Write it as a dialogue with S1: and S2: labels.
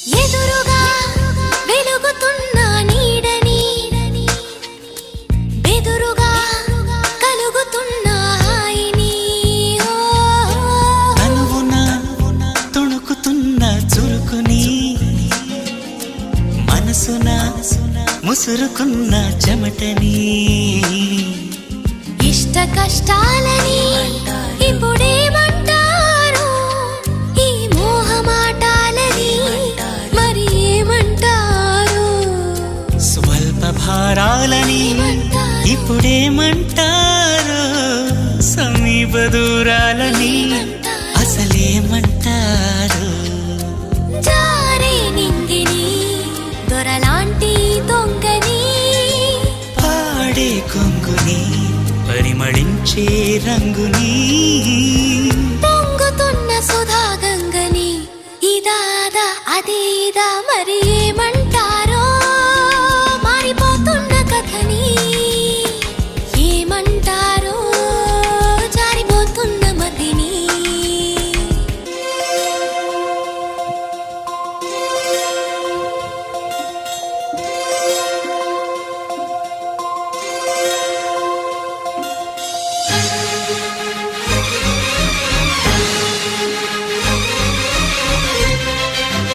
S1: ఎదురుగా వెలుగుతున్న నీడని బెదురుగా కలుగుతున్న హాయిని
S2: తనువున తొణుకుతున్న చురుకుని మనసున ముసురుకున్న చెమటని
S1: ఇష్ట కష్టాలని ఇప్పుడేమంటారు ఈ మోహమాటాలని మరి ఏమంటారు
S2: స్వల్ప భారాలని ఇప్పుడేమంటారు సమీప దూరాలని అసలేమంటారు
S1: జారే నింగిని దొరలాంటి దొంగని
S2: పాడే కొంగుని పరిమళించే రంగుని
S1: పొంగుతున్న సుధా గంగని ఇదాదా అదేదా మరి ఏమంటారో మారిపోతున్న కథని ఏమంటారో జారిపోతున్న మదిని